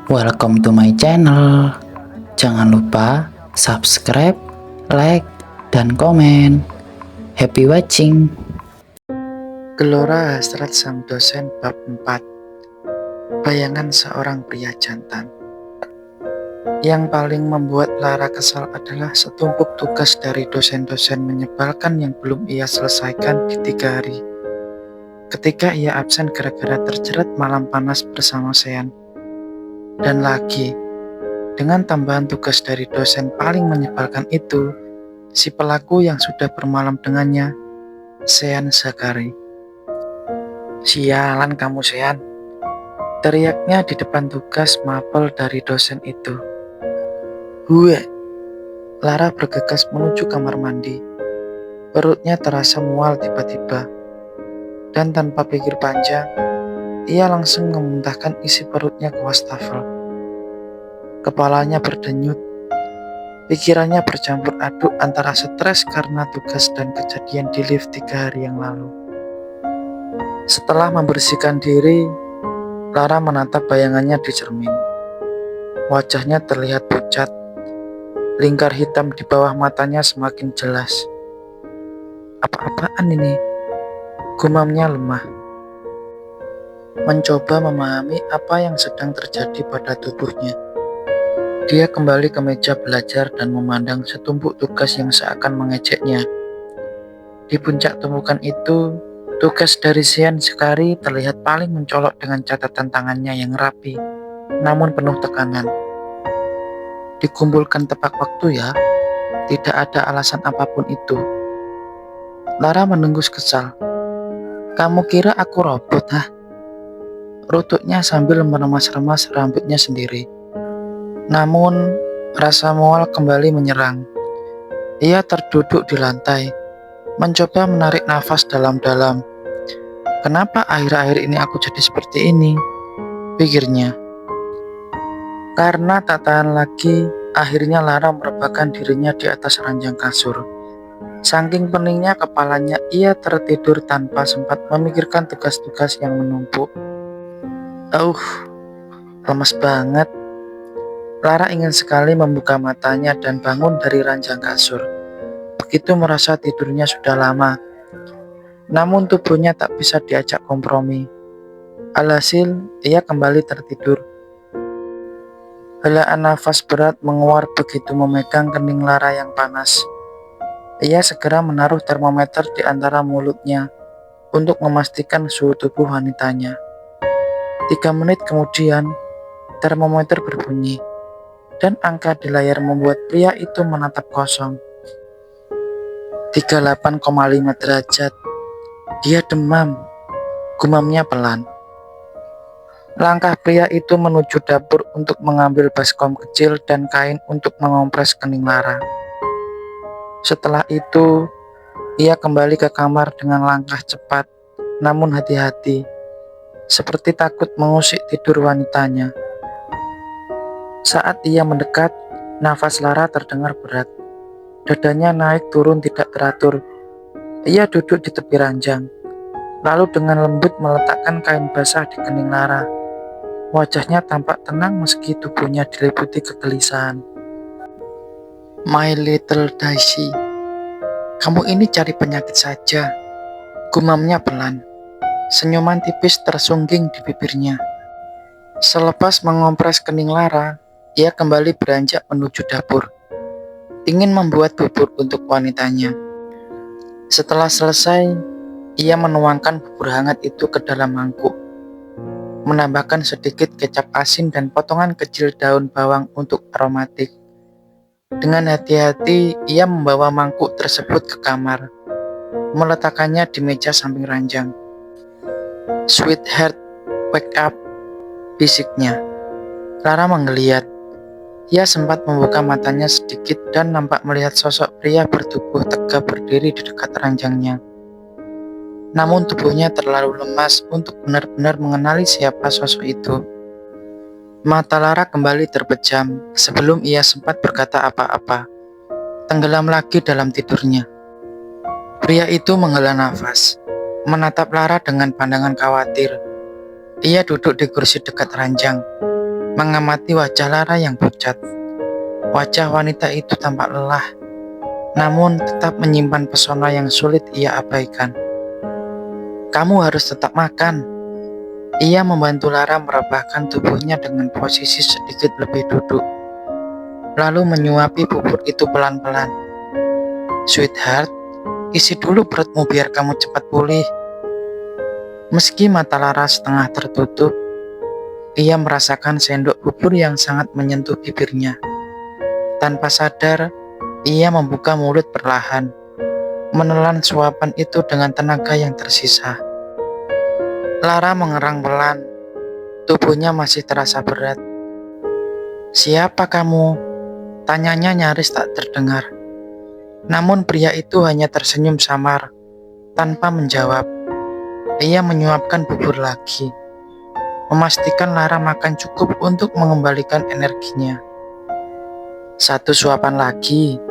Welcome to my channel. Jangan lupa subscribe, like, dan komen. Happy watching. Gelora hasrat sang dosen bab 4. Bayangan seorang pria jantan. Yang paling membuat Lara kesal adalah setumpuk tugas dari dosen-dosen menyebalkan yang belum ia selesaikan di 3 hari. Ketika ia absen gara-gara terjerat malam panas bersama Sean. Dan lagi, dengan tambahan tugas dari dosen paling menyebalkan itu, si pelaku yang sudah bermalam dengannya, Sean Zakari. "Sialan kamu, Sean," teriaknya di depan tugas mapel dari dosen itu. "Gue!" Lara bergegas menuju kamar mandi. Perutnya terasa mual tiba-tiba. Dan tanpa pikir panjang, ia langsung memuntahkan isi perutnya ke wastafel. Kepalanya berdenyut. Pikirannya bercampur aduk antara stres karena tugas dan kejadian di lift 3 hari yang lalu. Setelah membersihkan diri, Lara menatap bayangannya di cermin. Wajahnya terlihat pucat. Lingkar hitam di bawah matanya semakin jelas. "Apa-apaan ini?" gumamnya lemah. Mencoba memahami apa yang sedang terjadi pada tubuhnya. Dia kembali ke meja belajar dan memandang setumpuk tugas yang seakan mengejeknya. Di puncak tumpukan itu, tugas dari Sean Zakari terlihat paling mencolok dengan catatan tangannya yang rapi, namun penuh tekanan. Dikumpulkan tepat waktu ya, tidak ada alasan apapun itu. Lara menengus kesal. "Kamu kira aku robot, hah?" Rututnya sambil meremas-remas rambutnya sendiri. Namun, rasa mual kembali menyerang. Ia terduduk di lantai, mencoba menarik nafas dalam-dalam. "Kenapa akhir-akhir ini aku jadi seperti ini?" pikirnya. Karena tak tahan lagi, akhirnya Lara merebahkan dirinya di atas ranjang kasur. Saking peningnya kepalanya, ia tertidur tanpa sempat memikirkan tugas-tugas yang menumpuk. Lemas banget. Lara ingin sekali membuka matanya dan bangun dari ranjang kasur. Begitu merasa tidurnya sudah lama. Namun tubuhnya tak bisa diajak kompromi. Alhasil, ia kembali tertidur. Helaan nafas berat menguar begitu memegang kening Lara yang panas. Ia segera menaruh termometer di antara mulutnya untuk memastikan suhu tubuh wanitanya. 3 menit kemudian, termometer berbunyi, dan angka di layar membuat pria itu menatap kosong. 38,5 derajat. Dia demam, gumamnya pelan. Langkah pria itu menuju dapur untuk mengambil baskom kecil dan kain untuk mengompres kening Lara. Setelah itu, ia kembali ke kamar dengan langkah cepat, namun hati-hati, seperti takut mengusik tidur wanitanya. Saat ia mendekat, nafas Lara terdengar berat. Dadanya naik turun tidak teratur. Ia duduk di tepi ranjang, lalu dengan lembut meletakkan kain basah di kening Lara. Wajahnya tampak tenang meski tubuhnya diliputi kegelisahan. "My little Daisy, kamu ini cari penyakit saja," gumamnya pelan. Senyuman tipis tersungging di bibirnya. Selepas mengompres kening Lara, ia kembali beranjak menuju dapur. Ingin membuat bubur untuk wanitanya. Setelah selesai, ia menuangkan bubur hangat itu ke dalam mangkuk. Menambahkan sedikit kecap asin dan potongan kecil daun bawang untuk aromatik. Dengan hati-hati, ia membawa mangkuk tersebut ke kamar, meletakkannya di meja samping ranjang. "Sweetheart, wake up," bisiknya. Lara menggeliat. Ia sempat membuka matanya sedikit dan nampak melihat sosok pria bertubuh tegap berdiri di dekat ranjangnya. Namun tubuhnya terlalu lemas untuk benar-benar mengenali siapa sosok itu. Mata Lara kembali terpejam sebelum ia sempat berkata apa-apa. Tenggelam lagi dalam tidurnya. Pria itu menghela nafas, menatap Lara dengan pandangan khawatir. Ia duduk di kursi dekat ranjang, mengamati wajah Lara yang pucat. Wajah wanita itu tampak lelah, namun tetap menyimpan pesona yang sulit ia abaikan. "Kamu harus tetap makan." Ia membantu Lara merebahkan tubuhnya dengan posisi sedikit lebih duduk, lalu menyuapi bubur itu pelan-pelan. "Sweetheart, isi dulu perutmu biar kamu cepat pulih." Meski mata Lara setengah tertutup, ia merasakan sendok bubur yang sangat menyentuh bibirnya. Tanpa sadar, ia membuka mulut perlahan, menelan suapan itu dengan tenaga yang tersisa. Lara mengerang pelan, tubuhnya masih terasa berat. "Siapa kamu?" tanyanya nyaris tak terdengar. Namun pria itu hanya tersenyum samar, tanpa menjawab. Ia menyuapkan bubur lagi, memastikan Lara makan cukup untuk mengembalikan energinya. "Satu suapan lagi,"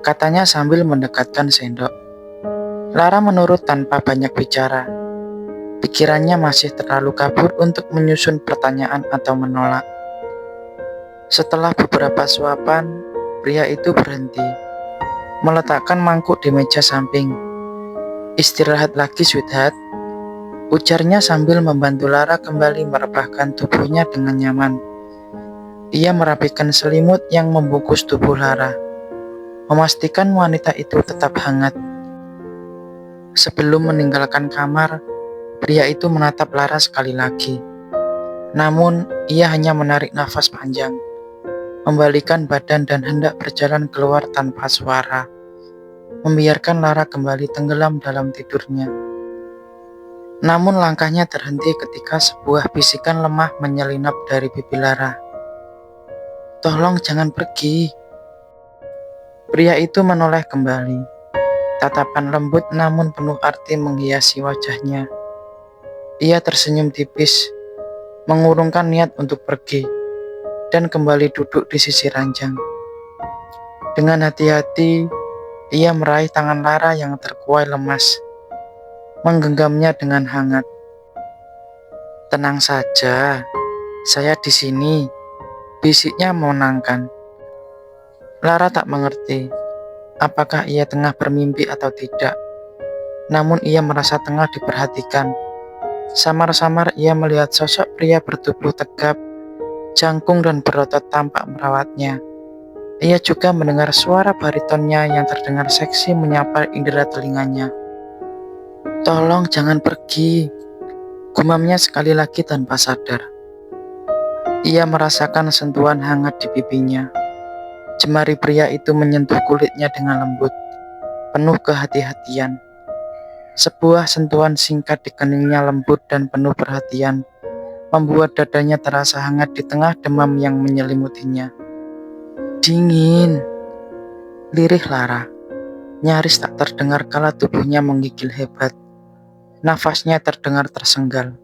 katanya sambil mendekatkan sendok. Lara menurut tanpa banyak bicara. Pikirannya masih terlalu kabur untuk menyusun pertanyaan atau menolak. Setelah beberapa suapan, pria itu berhenti, meletakkan mangkuk di meja samping. "Istirahat lagi, sweetheart," ujarnya sambil membantu Lara kembali merebahkan tubuhnya dengan nyaman. Ia merapikan selimut yang membungkus tubuh Lara, memastikan wanita itu tetap hangat. Sebelum meninggalkan kamar, pria itu menatap Lara sekali lagi. Namun, ia hanya menarik nafas panjang, membalikan badan dan hendak berjalan keluar tanpa suara, membiarkan Lara kembali tenggelam dalam tidurnya. Namun langkahnya terhenti ketika sebuah bisikan lemah menyelinap dari pipi Lara. "Tolong jangan pergi." Pria itu menoleh kembali. Tatapan lembut namun penuh arti menghiasi wajahnya. Ia tersenyum tipis, mengurungkan niat untuk pergi, dan kembali duduk di sisi ranjang. Dengan hati-hati, ia meraih tangan Lara yang terkuai lemas, menggenggamnya dengan hangat. "Tenang saja, saya di sini," bisiknya menenangkan. Lara tak mengerti apakah ia tengah bermimpi atau tidak. Namun ia merasa tengah diperhatikan. Samar-samar ia melihat sosok pria bertubuh tegap, jangkung dan berotot tampak merawatnya. Ia juga mendengar suara baritonnya yang terdengar seksi menyapa indera telinganya. "Tolong jangan pergi," gumamnya sekali lagi tanpa sadar. Ia merasakan sentuhan hangat di pipinya. Jemari pria itu menyentuh kulitnya dengan lembut, penuh kehati-hatian. Sebuah sentuhan singkat di keningnya lembut dan penuh perhatian, membuat dadanya terasa hangat di tengah demam yang menyelimutinya. "Dingin," lirih Lara. Nyaris tak terdengar kala tubuhnya menggigil hebat. Nafasnya terdengar tersenggal,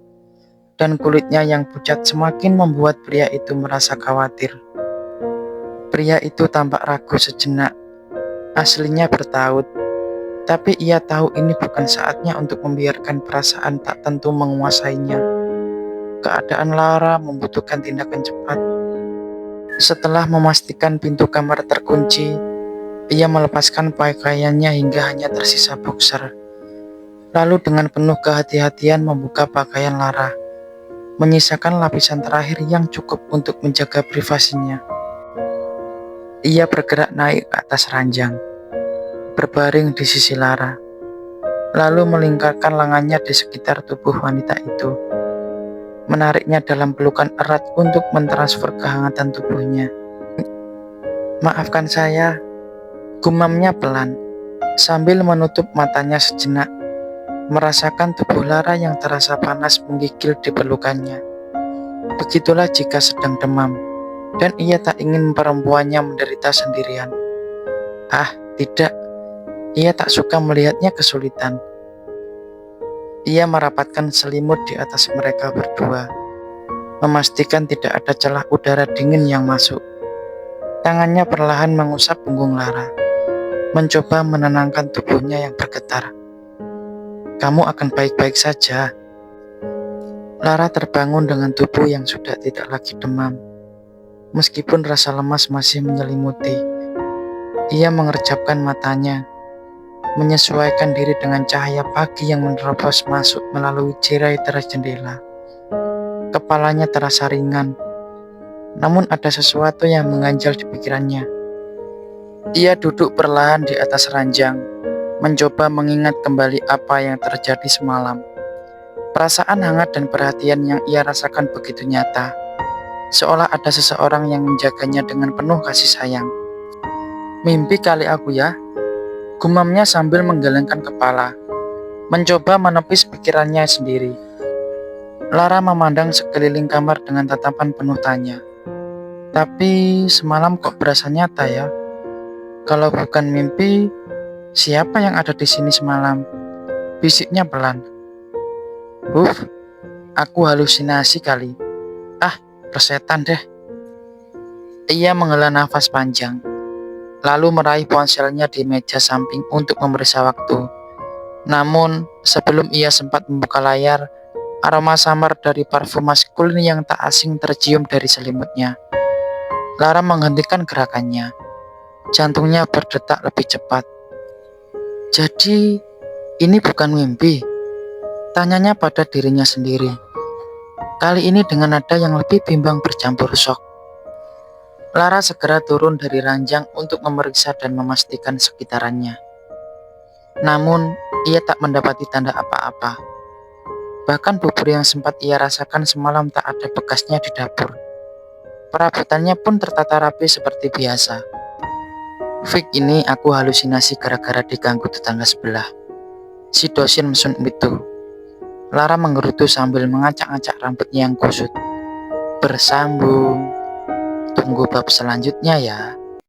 dan kulitnya yang pucat semakin membuat pria itu merasa khawatir. Pria itu tampak ragu sejenak. Aslinya bertaut, tapi ia tahu ini bukan saatnya untuk membiarkan perasaan tak tentu menguasainya. Keadaan Lara membutuhkan tindakan cepat. Setelah memastikan pintu kamar terkunci, ia melepaskan pakaiannya hingga hanya tersisa boxer. Lalu dengan penuh kehati-hatian membuka pakaian Lara, menyisakan lapisan terakhir yang cukup untuk menjaga privasinya. Ia bergerak naik ke atas ranjang, berbaring di sisi Lara, lalu melingkarkan lengannya di sekitar tubuh wanita itu, menariknya dalam pelukan erat untuk mentransfer kehangatan tubuhnya. "Maafkan saya," gumamnya pelan, sambil menutup matanya sejenak, merasakan tubuh Lara yang terasa panas menggigil di pelukannya. Begitulah jika sedang demam, dan ia tak ingin perempuannya menderita sendirian. Ah, tidak, ia tak suka melihatnya kesulitan. Ia merapatkan selimut di atas mereka berdua, memastikan tidak ada celah udara dingin yang masuk. Tangannya perlahan mengusap punggung Lara, mencoba menenangkan tubuhnya yang bergetar. "Kamu akan baik-baik saja." Lara terbangun dengan tubuh yang sudah tidak lagi demam. Meskipun rasa lemas masih menyelimuti, ia mengerjapkan matanya, menyesuaikan diri dengan cahaya pagi yang menerobos masuk melalui tirai teras jendela. Kepalanya terasa ringan, namun ada sesuatu yang mengganjal di pikirannya. Ia duduk perlahan di atas ranjang, mencoba mengingat kembali apa yang terjadi semalam. Perasaan hangat dan perhatian yang ia rasakan begitu nyata, seolah ada seseorang yang menjaganya dengan penuh kasih sayang. Mimpi kali aku ya, gumamnya sambil menggelengkan kepala, mencoba menepis pikirannya sendiri. Lara memandang sekeliling kamar dengan tatapan penuh tanya. Tapi semalam kok berasa nyata ya? Kalau bukan mimpi, siapa yang ada di sini semalam? Bisiknya pelan. Aku halusinasi kali. Persetan deh. Ia menghela nafas panjang, lalu meraih ponselnya di meja samping untuk memeriksa waktu. Namun, sebelum ia sempat membuka layar, aroma samar dari parfum maskulin yang tak asing tercium dari selimutnya. Lara menghentikan gerakannya. Jantungnya berdetak lebih cepat. Jadi, ini bukan mimpi? Tanyanya pada dirinya sendiri. Kali ini dengan nada yang lebih bimbang bercampur syok. Lara segera turun dari ranjang untuk memeriksa dan memastikan sekitarannya. Namun, ia tak mendapati tanda apa-apa. Bahkan bubur yang sempat ia rasakan semalam tak ada bekasnya di dapur. Perabotannya pun tertata rapi seperti biasa. Fik, ini aku halusinasi gara-gara diganggu tetangga sebelah. Si dosen mesum itu. Lara menggerutu sambil mengacak-acak rambutnya yang kusut. Bersambung. Tunggu bab selanjutnya ya.